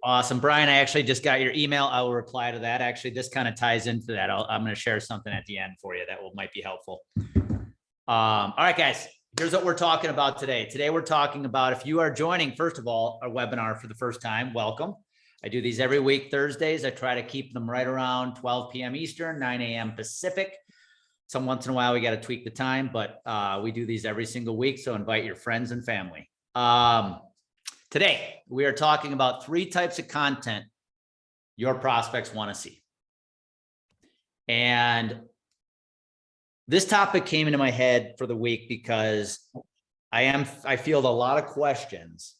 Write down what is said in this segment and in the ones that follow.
Awesome. Brian, I actually just got your email. I will reply to that. Actually, this kind of ties into that. I'm going to share something at the end for you that might be helpful. All right, guys, here's what we're talking about today. Today, we're talking about, if you are joining, first of all, our webinar for the first time, welcome. I do these every week, Thursdays. I try to keep them right around 12 p.m. Eastern, 9 a.m. Pacific. Some once in a while, we got to tweak the time, but we do these every single week. So invite your friends and family. Today, we are talking about 3 types of content your prospects want to see. And this topic came into my head for the week because I field a lot of questions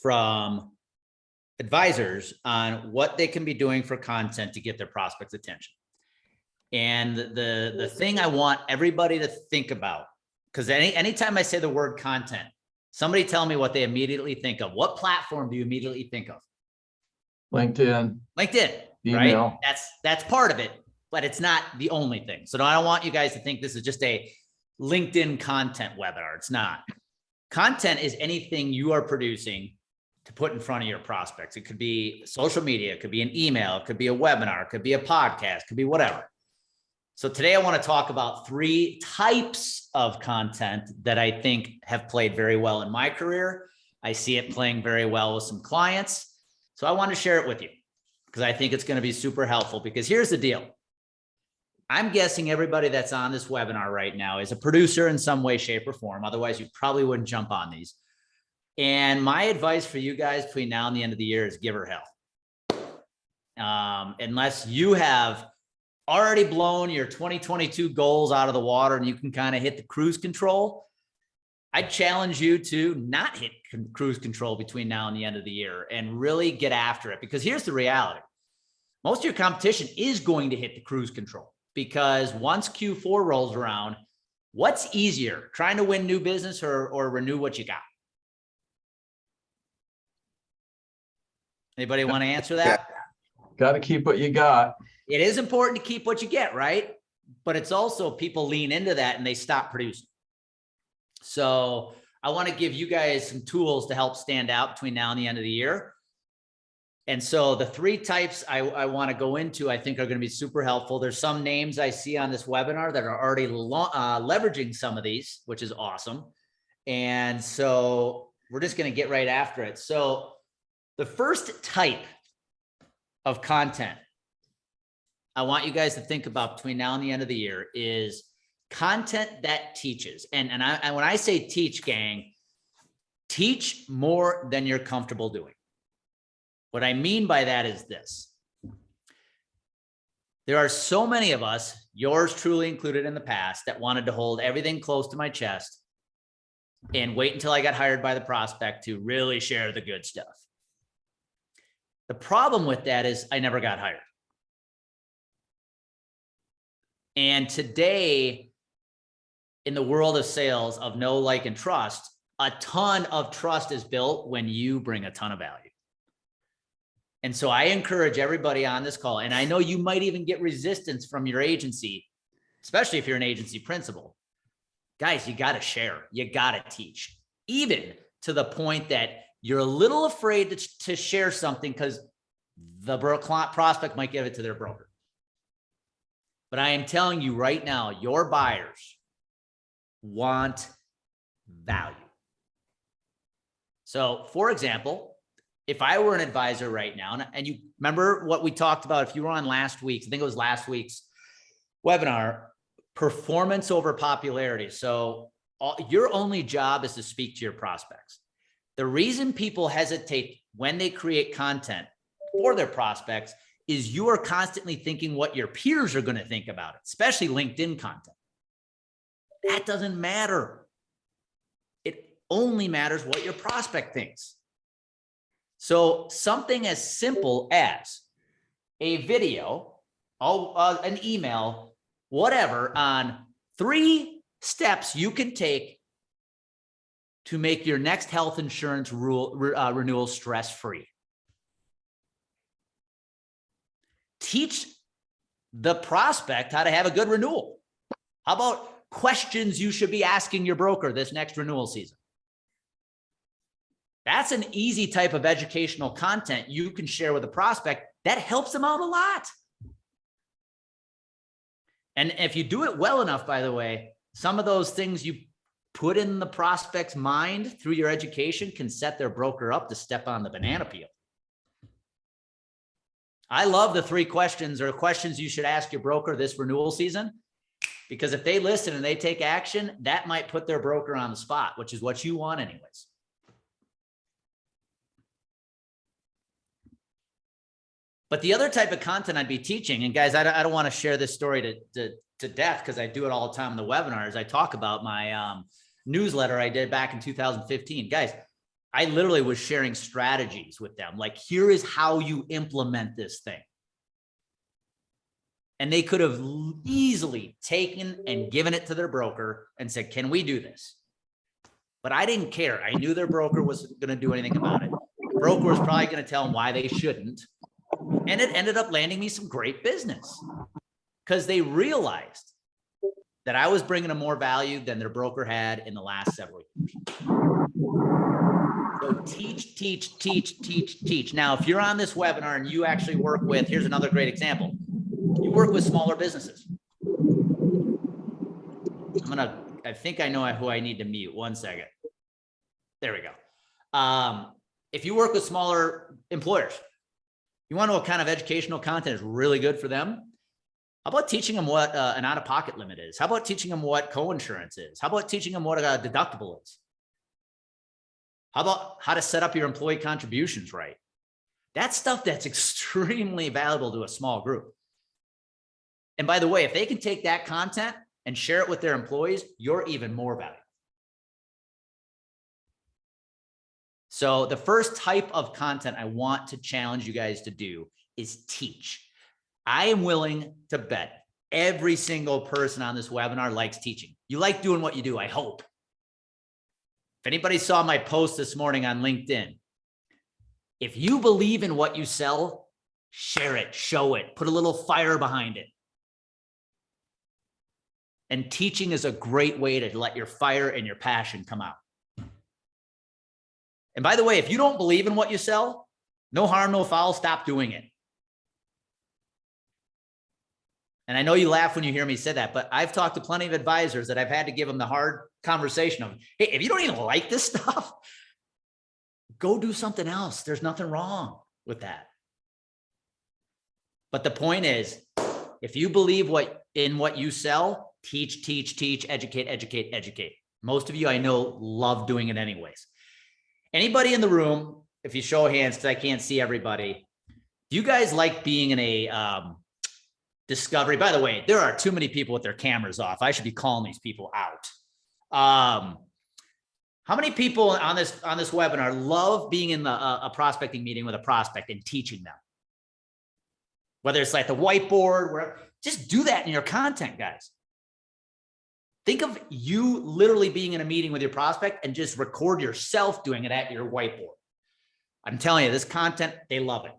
from advisors on what they can be doing for content to get their prospects' attention. And the thing I want everybody to think about, because anytime I say the word content, somebody tell me what they immediately think of. What platform do you immediately think of? LinkedIn. LinkedIn, Email. Right? That's part of it, but it's not the only thing. So I don't want you guys to think this is just a LinkedIn content webinar. It's not. Content is anything you are producing to put in front of your prospects. It could be social media, it could be an email, it could be a webinar, it could be a podcast, it could be whatever. So today I want to talk about 3 types of content that I think have played very well in my career. I see it playing very well with some clients. So I want to share it with you because I think it's going to be super helpful, because here's the deal. I'm guessing everybody that's on this webinar right now is a producer in some way, shape, or form. Otherwise, you probably wouldn't jump on these. And my advice for you guys between now and the end of the year is give her hell. Unless you have already blown your 2022 goals out of the water and you can kind of hit the cruise control, I challenge you to not hit cruise control between now and the end of the year and really get after it. Because here's the reality. Most of your competition is going to hit the cruise control, because once Q4 rolls around, what's easier, trying to win new business or renew what you got? Anybody want to answer that? Got to keep what you got. It is important to keep what you get, right? But it's also, people lean into that and they stop producing. So I want to give you guys some tools to help stand out between now and the end of the year. And so the 3 types I want to go into, I think, are going to be super helpful. There's some names I see on this webinar that are already leveraging some of these, which is awesome. And so we're just going to get right after it. So the first type of content I want you guys to think about between now and the end of the year is content that teaches. And when I say teach, gang, teach more than you're comfortable doing. What I mean by that is this. There are so many of us, yours truly included in the past, that wanted to hold everything close to my chest and wait until I got hired by the prospect to really share the good stuff. The problem with that is I never got hired. And today, in the world of sales of know, like, and trust, a ton of trust is built when you bring a ton of value. And so I encourage everybody on this call, and I know you might even get resistance from your agency, especially if you're an agency principal. Guys, you got to share. You got to teach, even to the point that you're a little afraid to share something because the prospect might give it to their broker. But I am telling you right now, your buyers want value. So, for example, if I were an advisor right now, and you remember what we talked about, if you were on last week's, I think it was last week's webinar, performance over popularity. So your only job is to speak to your prospects. The reason people hesitate when they create content for their prospects is you are constantly thinking what your peers are going to think about it, especially LinkedIn content. That doesn't matter. It only matters what your prospect thinks. So something as simple as a video, an email, whatever, on 3 steps you can take to make your next health insurance renewal stress-free. Teach the prospect how to have a good renewal. How about questions you should be asking your broker this next renewal season? That's an easy type of educational content you can share with a prospect that helps them out a lot. And if you do it well enough, by the way, some of those things you put in the prospect's mind through your education can set their broker up to step on the banana peel. I love the 3 questions or questions you should ask your broker this renewal season, because if they listen and they take action, that might put their broker on the spot, which is what you want anyways. But the other type of content I'd be teaching, and guys, I don't want to share this story to death because I do it all the time in the webinars. I talk about my newsletter I did back in 2015. Guys, I literally was sharing strategies with them. Like, here is how you implement this thing. And they could have easily taken and given it to their broker and said, can we do this? But I didn't care. I knew their broker wasn't going to do anything about it. The broker was probably going to tell them why they shouldn't. And it ended up landing me some great business because they realized that I was bringing them more value than their broker had in the last several years. So teach, teach, teach, teach, teach. Now, if you're on this webinar and you actually work with, here's another great example. You work with smaller businesses. I think I know who I need to mute. 1 second. There we go. If you work with smaller employers, you want to know what kind of educational content is really good for them? How about teaching them what an out-of-pocket limit is? How about teaching them what co-insurance is? How about teaching them what a deductible is? How about how to set up your employee contributions right? That's stuff that's extremely valuable to a small group. And by the way, if they can take that content and share it with their employees, you're even more valuable. So the first type of content I want to challenge you guys to do is teach. I am willing to bet every single person on this webinar likes teaching. You like doing what you do, I hope. If anybody saw my post this morning on LinkedIn, if you believe in what you sell, share it, show it, put a little fire behind it. And teaching is a great way to let your fire and your passion come out. And by the way, if you don't believe in what you sell, no harm, no foul, stop doing it. And I know you laugh when you hear me say that, but I've talked to plenty of advisors that I've had to give them the hard conversation of, hey, if you don't even like this stuff, go do something else. There's nothing wrong with that. But the point is, if you believe in what you sell, teach, teach, teach, educate, educate, educate. Most of you I know love doing it anyways. Anybody in the room, if you show hands, because I can't see everybody, do you guys like being in a discovery? By the way, there are too many people with their cameras off. I should be calling these people out. How many people on this webinar love being in a prospecting meeting with a prospect and teaching them? Whether it's like the whiteboard, wherever, just do that in your content, guys. Think of you literally being in a meeting with your prospect and just record yourself doing it at your whiteboard. I'm telling you, this content, they love it.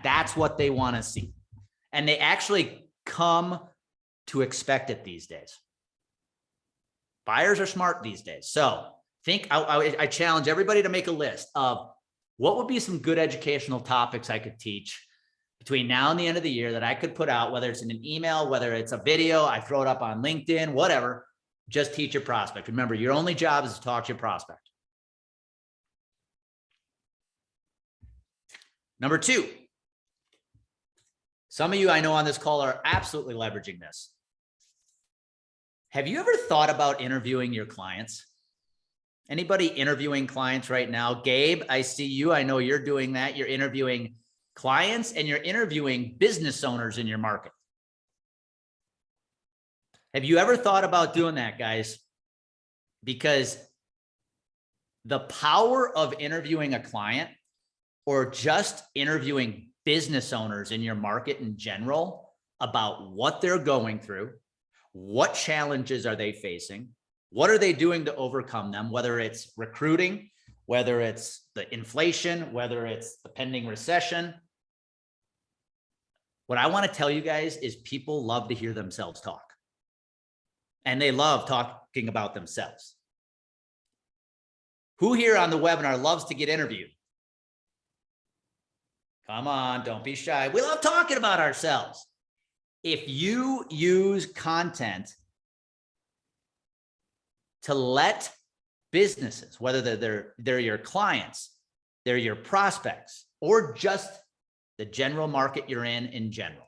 That's what they want to see. And they actually come to expect it these days. Buyers are smart these days. So I challenge everybody to make a list of what would be some good educational topics I could teach between now and the end of the year that I could put out, whether it's in an email, whether it's a video, I throw it up on LinkedIn, whatever. Just teach your prospect. Remember, your only job is to talk to your prospect. Number 2, some of you I know on this call are absolutely leveraging this. Have you ever thought about interviewing your clients? Anybody interviewing clients right now? Gabe, I see you. I know you're doing that. You're interviewing clients and you're interviewing business owners in your market. Have you ever thought about doing that, guys? Because the power of interviewing a client or just interviewing business owners in your market in general about what they're going through, what challenges are they facing, what are they doing to overcome them, whether it's recruiting, whether it's the inflation, whether it's the pending recession. What I want to tell you guys is people love to hear themselves talk. And they love talking about themselves. Who here on the webinar loves to get interviewed? Come on, don't be shy. We love talking about ourselves. If you use content to let businesses, whether they're your clients, they're your prospects, or just the general market you're in general,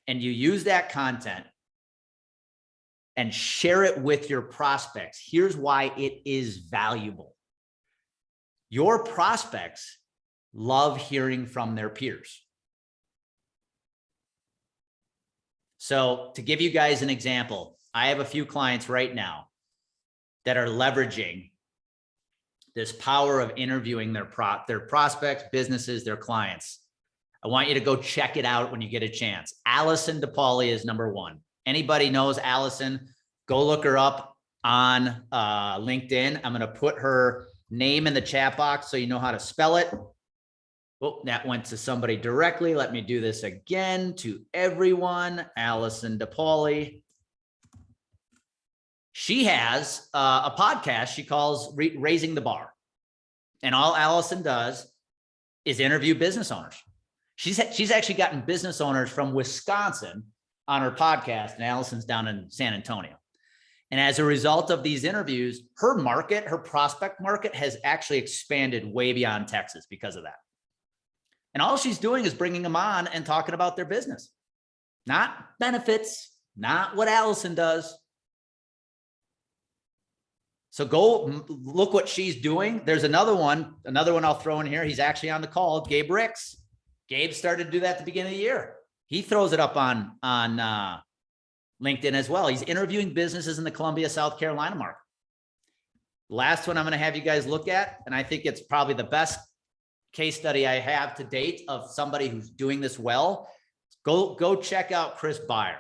and you use that content and share it with your prospects, here's why it is valuable. Your prospects love hearing from their peers. So to give you guys an example, I have a few clients right now that are leveraging this power of interviewing their prospects, businesses, their clients. I want you to go check it out when you get a chance. Allison DePauli is number one. Anybody knows Allison, go look her up on LinkedIn. I'm going to put her name in the chat box so you know how to spell it. Oh, that went to somebody directly. Let me do this again to everyone. Allison DePauli. She has a podcast she calls Raising the Bar. And all Allison does is interview business owners. She's actually gotten business owners from Wisconsin on her podcast, and Allison's down in San Antonio. And as a result of these interviews, her market, her prospect market, has actually expanded way beyond Texas because of that. And all she's doing is bringing them on and talking about their business, not benefits, not what Allison does. So go look what she's doing. There's another one I'll throw in here. He's actually on the call, Gabe Ricks. Gabe started to do that at the beginning of the year. He throws it up on LinkedIn as well. He's interviewing businesses in the Columbia, South Carolina market. Last one I'm going to have you guys look at, and I think it's probably the best case study I have to date of somebody who's doing this well. Go check out Chris Beyer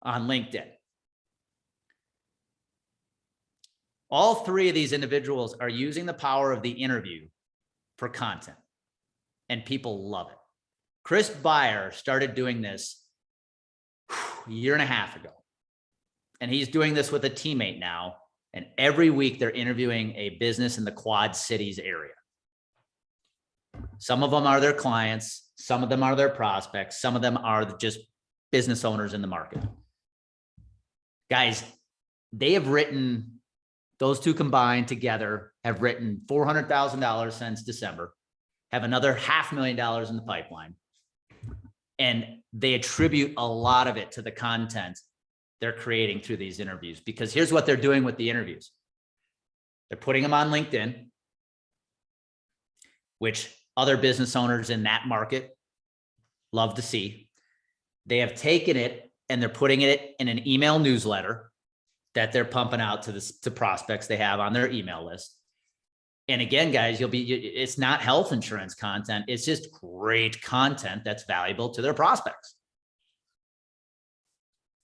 on LinkedIn. All three of these individuals are using the power of the interview for content, and people love it. Chris Beyer started doing this a year and a half ago, and he's doing this with a teammate now. And every week they're interviewing a business in the Quad Cities area. Some of them are their clients, some of them are their prospects, some of them are just business owners in the market. Guys, they have written, those two combined together have written $400,000 since December, have another $500,000 in the pipeline. And they attribute a lot of it to the content they're creating through these interviews, because here's what they're doing with the interviews. They're putting them on LinkedIn, which other business owners in that market love to see. They have taken it and they're putting it in an email newsletter that they're pumping out to prospects they have on their email list. And again, guys, it's not health insurance content. It's just great content that's valuable to their prospects.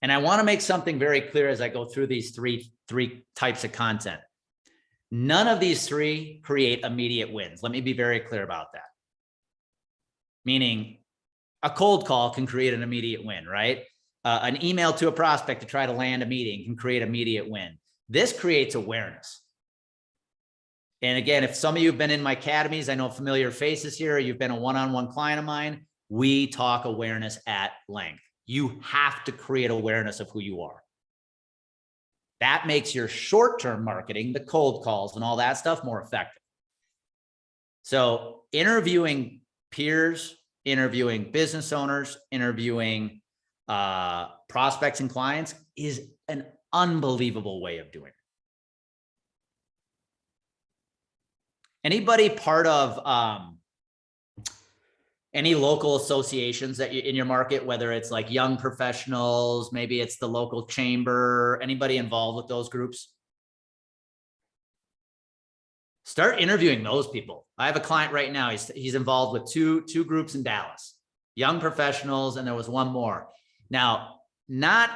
And I want to make something very clear as I go through these three types of content. None of these three create immediate wins. Let me be very clear about that. Meaning a cold call can create an immediate win, right? An email to a prospect to try to land a meeting can create immediate win. This creates awareness. And again, if some of you have been in my academies, I know familiar faces here, you've been a one-on-one client of mine, we talk awareness at length. You have to create awareness of who you are. That makes your short-term marketing, the cold calls and all that stuff, more effective. So interviewing peers, interviewing business owners, interviewing prospects and clients is an unbelievable way of doing it. Anybody part of any local associations that in your market, whether it's like young professionals, maybe it's the local chamber, anybody involved with those groups? Start interviewing those people. I have a client right now. He's involved with two groups in Dallas, young professionals, and there was one more. Now, not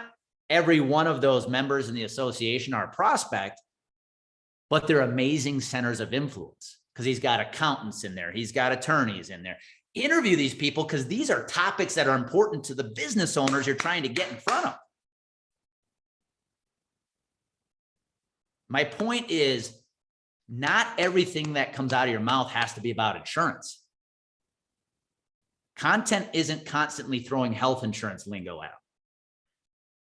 every one of those members in the association are a prospect, but they're amazing centers of influence because he's got accountants in there. He's got attorneys in there. Interview these people because these are topics that are important to the business owners you're trying to get in front of. My point is, not everything that comes out of your mouth has to be about insurance. Content isn't constantly throwing health insurance lingo at them.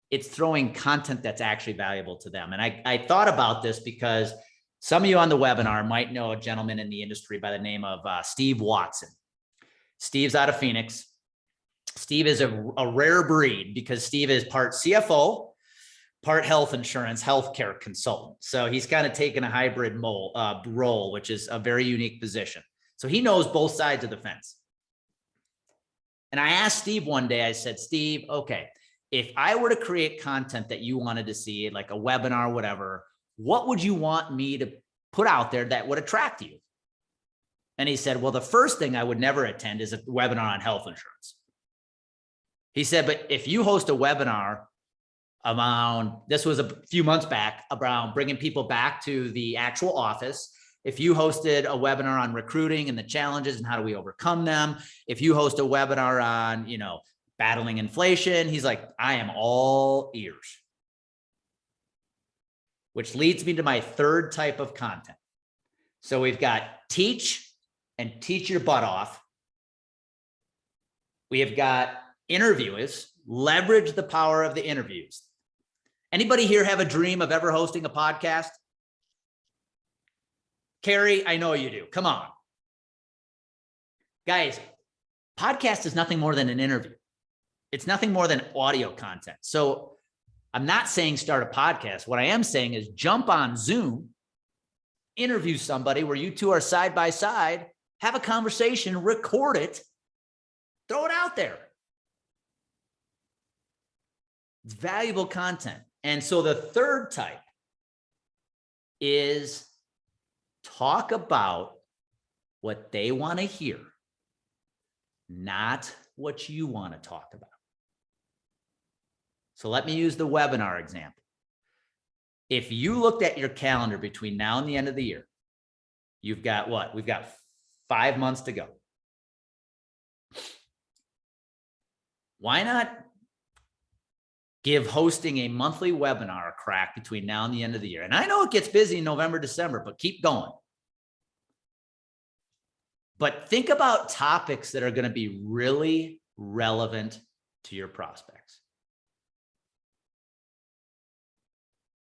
It's throwing content that's actually valuable to them. And I thought about this because some of you on the webinar might know a gentleman in the industry by the name of Steve Watson. Steve's out of Phoenix. Steve is a rare breed because Steve is part CFO, part health insurance, healthcare consultant. So he's kind of taken a hybrid role, which is a very unique position. So he knows both sides of the fence. And I asked Steve one day, I said, Steve, okay, if I were to create content that you wanted to see, like a webinar, whatever, what would you want me to put out there that would attract you? And he said, well, the first thing I would never attend is a webinar on health insurance. He said, but if you host a webinar around, this was a few months back, around bringing people back to the actual office. If you hosted a webinar on recruiting and the challenges and how do we overcome them, if you host a webinar on, you know, battling inflation, he's like, I am all ears. Which leads me to my third type of content. So we've got teach and teach your butt off. We have got interviewers, leverage the power of the interviews. Anybody here have a dream of ever hosting a podcast? Carrie, I know you do. Come on. Guys, podcast is nothing more than an interview. It's nothing more than audio content. So I'm not saying start a podcast. What I am saying is jump on Zoom, interview somebody where you two are side by side, have a conversation, record it, throw it out there. It's valuable content. And so the third type is talk about what they want to hear, not what you want to talk about. So let me use the webinar example. If you looked at your calendar between now and the end of the year, you've got what? We've got 5 months to go. Why not give hosting a monthly webinar a crack between now and the end of the year? And I know it gets busy in November, December, but keep going. But think about topics that are going to be really relevant to your prospects.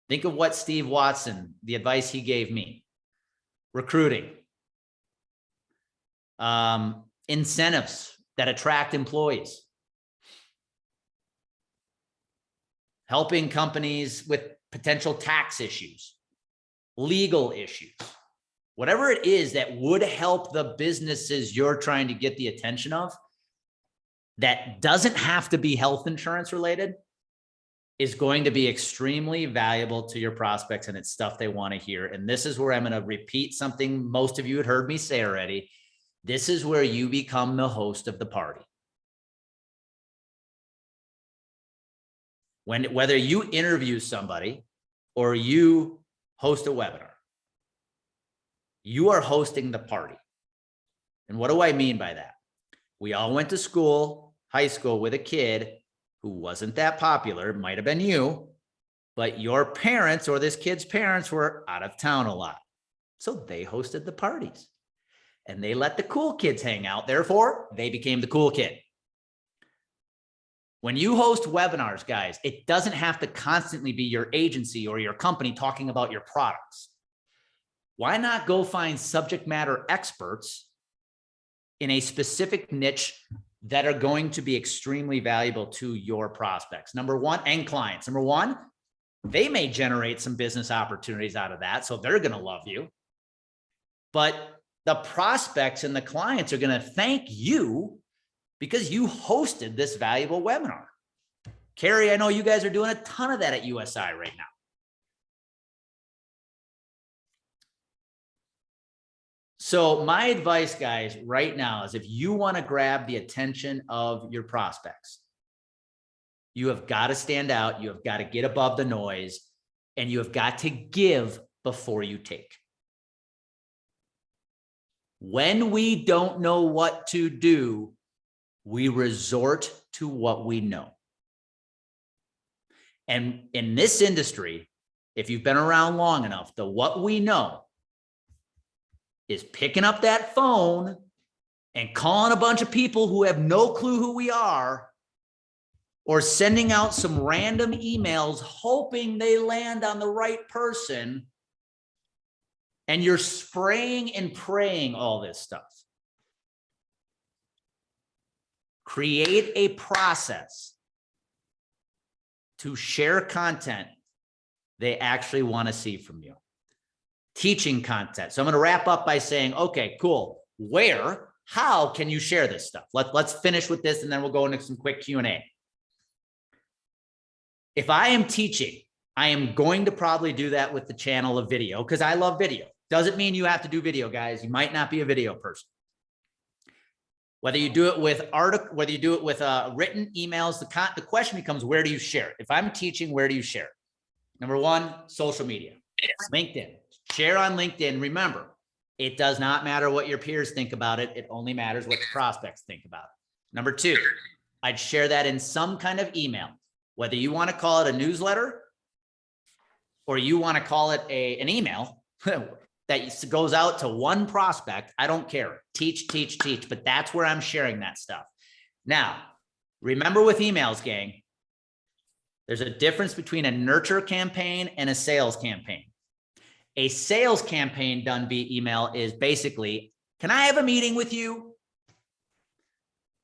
Think of what Steve Watson, the advice he gave me. Recruiting. Incentives that attract employees. Helping companies with potential tax issues, legal issues, whatever it is that would help the businesses you're trying to get the attention of, that doesn't have to be health insurance related, is going to be extremely valuable to your prospects, and it's stuff they want to hear. And this is where I'm going to repeat something most of you had heard me say already. This is where you become the host of the party. Whether you interview somebody or you host a webinar, you are hosting the party. And what do I mean by that? We all went to school, high school, with a kid who wasn't that popular. It might have been you, but your parents or this kid's parents were out of town a lot. So they hosted the parties and they let the cool kids hang out. Therefore, they became the cool kid. When you host webinars, guys, it doesn't have to constantly be your agency or your company talking about your products. Why not go find subject matter experts in a specific niche that are going to be extremely valuable to your prospects? Number one, and clients. Number one, they may generate some business opportunities out of that, so they're going to love you. But the prospects and the clients are going to thank you because you hosted this valuable webinar. Carrie, I know you guys are doing a ton of that at USI right now. So my advice, guys, right now is if you want to grab the attention of your prospects, you have got to stand out. You have got to get above the noise, and you have got to give before you take. When we don't know what to do, we resort to what we know. And in this industry, if you've been around long enough, the what we know is picking up that phone and calling a bunch of people who have no clue who we are, or sending out some random emails hoping they land on the right person, and you're spraying and praying all this stuff. Create a process to share content they actually want to see from you. Teaching content. So I'm going to wrap up by saying, okay, cool. Where, how can you share this stuff? Let's finish with this, and then we'll go into some quick Q&A. If I am teaching, I am going to probably do that with the channel of video because I love video. Doesn't mean you have to do video, guys. You might not be a video person. Whether you do it with whether you do it with written emails, the question becomes, where do you share it? If I'm teaching, where do you share it? Number one, social media, LinkedIn. Share on LinkedIn. Remember, it does not matter what your peers think about it. It only matters what the prospects think about it. Number two, I'd share that in some kind of email, whether you want to call it a newsletter or you want to call it an email that goes out to one prospect. I don't care. Teach, but that's where I'm sharing that stuff. Now, remember with emails, gang, there's a difference between a nurture campaign and a sales campaign. A sales campaign done via email is basically, can I have a meeting with you?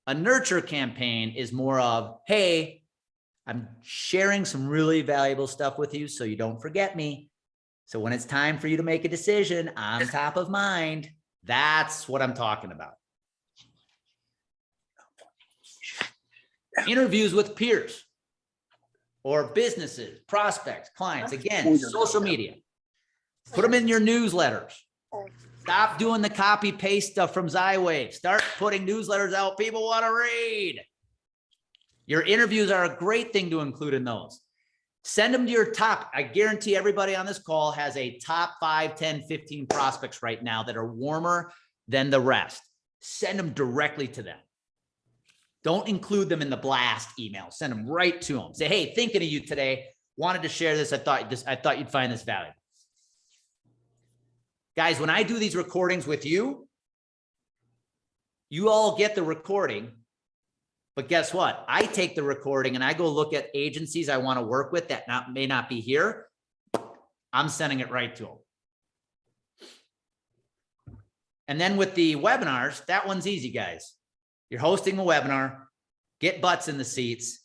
A nurture campaign is more of, hey, I'm sharing some really valuable stuff with you so you don't forget me. So when it's time for you to make a decision, I'm top of mind. That's what I'm talking about. Interviews with peers or businesses, prospects, clients. Again, social media. Put them in your newsletters. Stop doing the copy paste stuff from Zywave. Start putting newsletters out people want to read. Your interviews are a great thing to include in those. Send them to your top. I guarantee everybody on this call has a top 5, 10, 15 prospects right now that are warmer than the rest. Send them directly to them. Don't include them in the blast email. Send them right to them. Say, hey, thinking of you today. Wanted to share this. I thought you'd find this valuable. Guys, when I do these recordings with you, you all get the recording. But guess what? I take the recording and I go look at agencies I want to work with that may not be here. I'm sending it right to them. And then with the webinars, that one's easy, guys. You're hosting a webinar, get butts in the seats.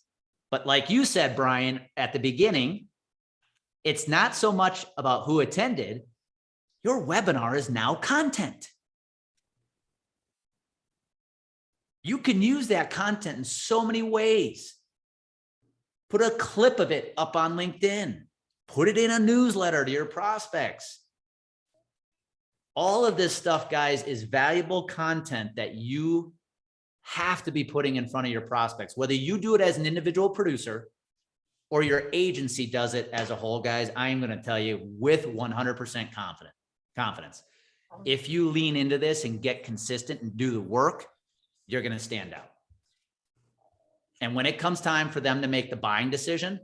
But like you said, Brian, at the beginning, it's not so much about who attended. Your webinar is now content. You can use that content in so many ways. Put a clip of it up on LinkedIn. Put it in a newsletter to your prospects. All of this stuff, guys, is valuable content that you have to be putting in front of your prospects. Whether you do it as an individual producer or your agency does it as a whole, guys, I'm going to tell you with 100% confidence. If you lean into this and get consistent and do the work, you're going to stand out. And when it comes time for them to make the buying decision,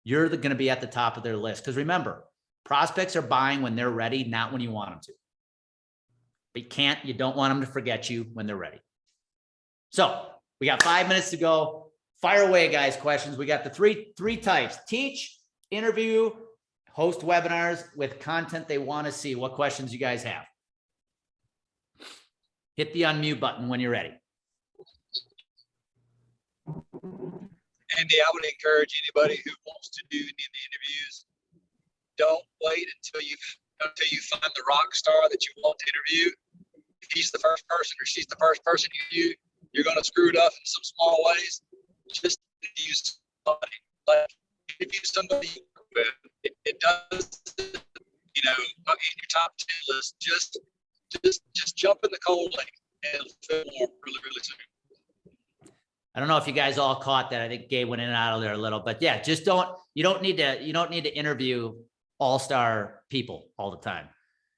you're going to be at the top of their list. Because remember, prospects are buying when they're ready, not when you want them to. But you don't want them to forget you when they're ready. So we got 5 minutes to go. Fire away, guys, questions. We got the three types: teach, interview, host webinars with content they want to see. What questions you guys have? Hit the unmute button when you're ready. Andy, I would encourage anybody who wants to do any of the interviews, don't wait until you find the rock star that you want to interview. If he's the first person or she's the first person you're going to screw it up in some small ways. Just use somebody. Like if you somebody you work with, it does, in your top 10 list. Just jump in the cold lake and it'll feel warm really, really soon. I don't know if you guys all caught that. I think Gabe went in and out of there a little, but yeah, you don't need to interview all-star people all the time.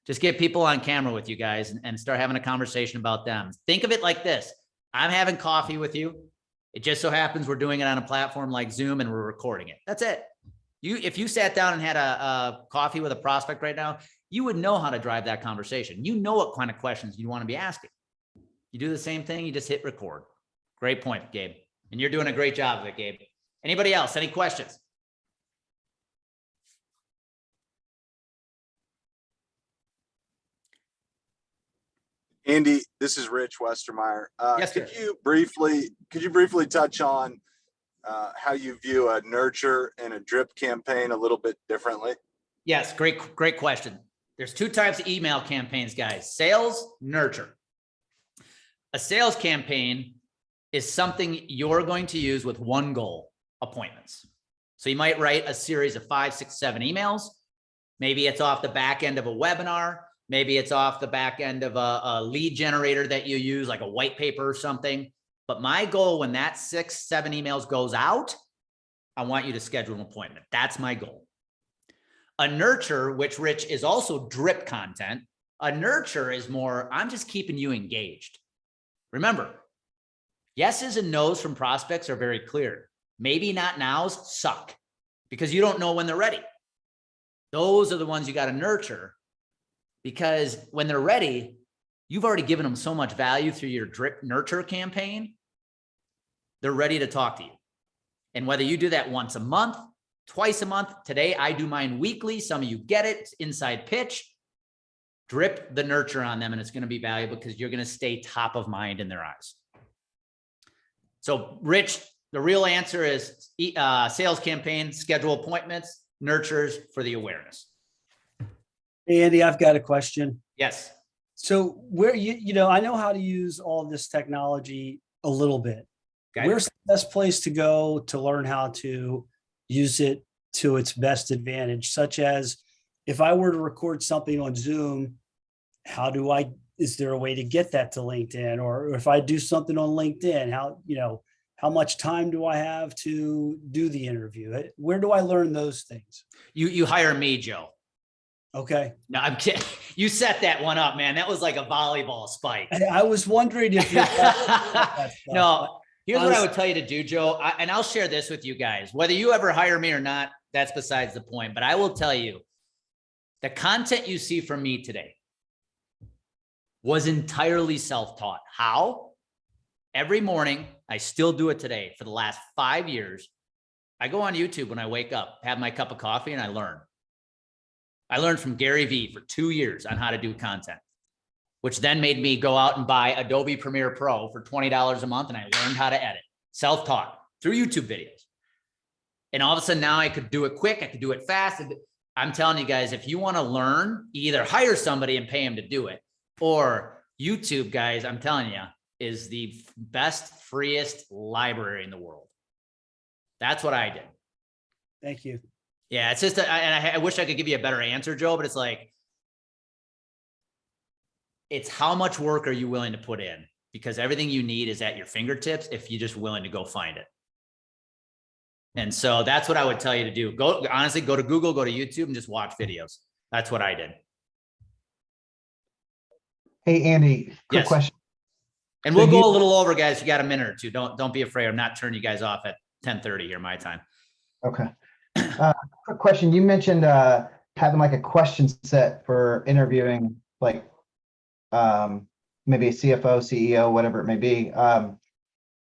Just get people on camera with you guys and start having a conversation about them. Think of it like this. I'm having coffee with you. It just so happens we're doing it on a platform like Zoom and we're recording it. That's it. If you sat down and had a coffee with a prospect right now, you would know how to drive that conversation. You know what kind of questions you want to be asking. You do the same thing, you just hit record. Great point, Gabe. And you're doing a great job of it, Gabe. Anybody else? Any questions? Andy, this is Rich Westermeyer. Yes, sir. Could you briefly touch on how you view a nurture and a drip campaign a little bit differently? Yes, great question. There's two types of email campaigns, guys. Sales, nurture. A sales campaign is something you're going to use with one goal, appointments. So you might write a series of 5, 6, 7 emails. Maybe it's off the back end of a webinar. Maybe it's off the back end of a lead generator that you use, like a white paper or something. But my goal when that 6, 7 emails goes out, I want you to schedule an appointment. That's my goal. A nurture, which Rich is also drip content. A nurture is more, I'm just keeping you engaged. Remember, yeses and nos from prospects are very clear. Maybe not nows suck because you don't know when they're ready. Those are the ones you got to nurture. Because when they're ready, you've already given them so much value through your drip nurture campaign. They're ready to talk to you. And whether you do that once a month, twice a month, today I do mine weekly. Some of you get it, it's inside pitch. Drip the nurture on them and it's going to be valuable because you're going to stay top of mind in their eyes. So Rich, the real answer is sales campaign, schedule appointments, nurtures for the awareness. Hey, Andy, I've got a question. Yes. So where I know how to use all this technology a little bit. Okay. Where's the best place to go to learn how to use it to its best advantage? Such as if I were to record something on Zoom, is there a way to get that to LinkedIn? Or if I do something on LinkedIn, how much time do I have to do the interview? Where do I learn those things? You hire me, Joe. Okay. No, I'm kidding. You set that one up, man. That was like a volleyball spike. I was wondering if you're No, here's what I would tell you to do, Joe. And I'll share this with you guys. Whether you ever hire me or not, that's besides the point. But I will tell you, the content you see from me today was entirely self-taught. How? Every morning, I still do it today for the last 5 years. I go on YouTube when I wake up, have my cup of coffee, and I learn. I learned from Gary Vee for 2 years on how to do content, which then made me go out and buy Adobe Premiere Pro for $20 a month. And I learned how to edit, self-taught through YouTube videos. And all of a sudden now I could do it quick. I could do it fast. And I'm telling you guys, if you want to learn, either hire somebody and pay them to do it, or YouTube, guys, I'm telling you, is the best, freest library in the world. That's what I did. Thank you. Yeah, it's just, I wish I could give you a better answer, Joe, but it's like, it's how much work are you willing to put in? Because everything you need is at your fingertips if you're just willing to go find it. And so that's what I would tell you to do. Honestly, go to Google, go to YouTube and just watch videos. That's what I did. Hey, Andy, quick Yes. question. And we'll go a little over, guys. You got a minute or two. Don't be afraid. I'm not turning you guys off at 10:30 here, my time. Okay. Quick question. You mentioned having like a question set for interviewing, like maybe a CFO, CEO, whatever it may be.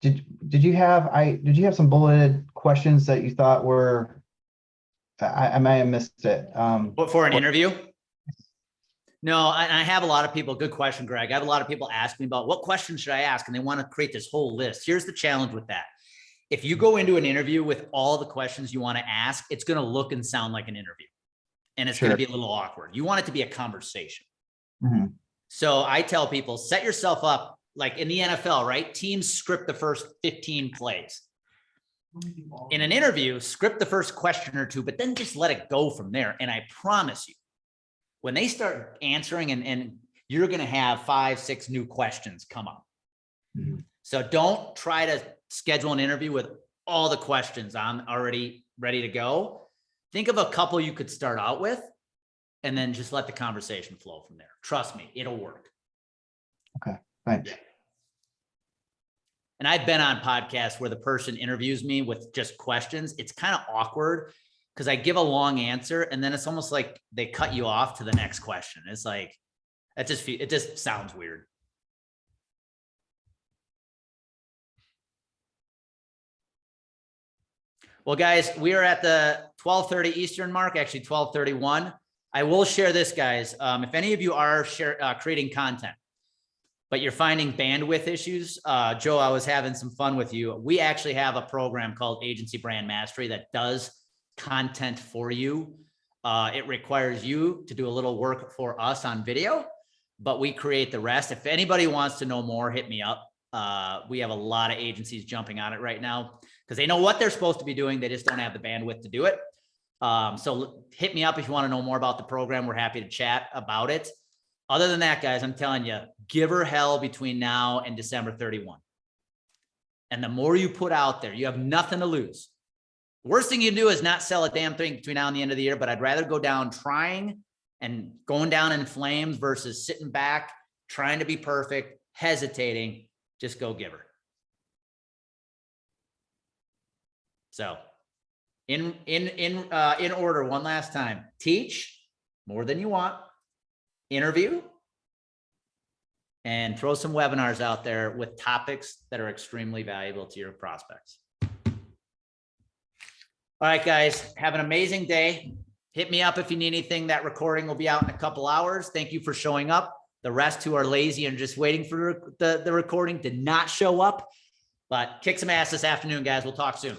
Did you have some bulleted questions that you thought were? I may have missed it. But for an interview? No, and I have a lot of people. Good question, Greg. I have a lot of people ask me about what questions should I ask, and they want to create this whole list. Here's the challenge with that. If you go into an interview with all the questions you want to ask, it's going to look and sound like an interview, and it's going to be a little awkward. You want it to be a conversation. Mhm. So I tell people, set yourself up like in the NFL, right? Teams script the first 15 plays. In an interview, script the first question or two, but then just let it go from there. And I promise you, when they start answering and you're going to have 5, 6 new questions come up. Mhm. So don't try to schedule an interview with all the questions on already ready to go. Think of a couple you could start out with and then just let the conversation flow from there. Trust me, it'll work. Thanks. And I've been on podcasts where the person interviews me with just questions. It's kind of awkward because I give a long answer and then it's almost like they cut you off to the next question. It's like, it just sounds weird. Well, guys, we are at the 12:30 Eastern mark, actually 12:31. I will share this, guys. If any of you are creating content, but you're finding bandwidth issues, Joe, I was having some fun with you. We actually have a program called Agency Brand Mastery that does content for you. It requires you to do a little work for us on video, but we create the rest. If anybody wants to know more, hit me up. We have a lot of agencies jumping on it right now because they know what they're supposed to be doing. They just don't have the bandwidth to do it. So hit me up if you want to know more about the program. We're happy to chat about it. Other than that, guys, I'm telling you, give her hell between now and December 31. And the more you put out there, you have nothing to lose. Worst thing you do is not sell a damn thing between now and the end of the year, but I'd rather go down trying and going down in flames versus sitting back, trying to be perfect, hesitating. Just go give her. So in order, one last time: teach more than you want, interview, and throw some webinars out there with topics that are extremely valuable to your prospects. All right, guys, have an amazing day. Hit me up if you need anything. That recording will be out in a couple hours. Thank you for showing up. The rest who are lazy and just waiting for the recording did not show up, but kick some ass this afternoon, guys. We'll talk soon.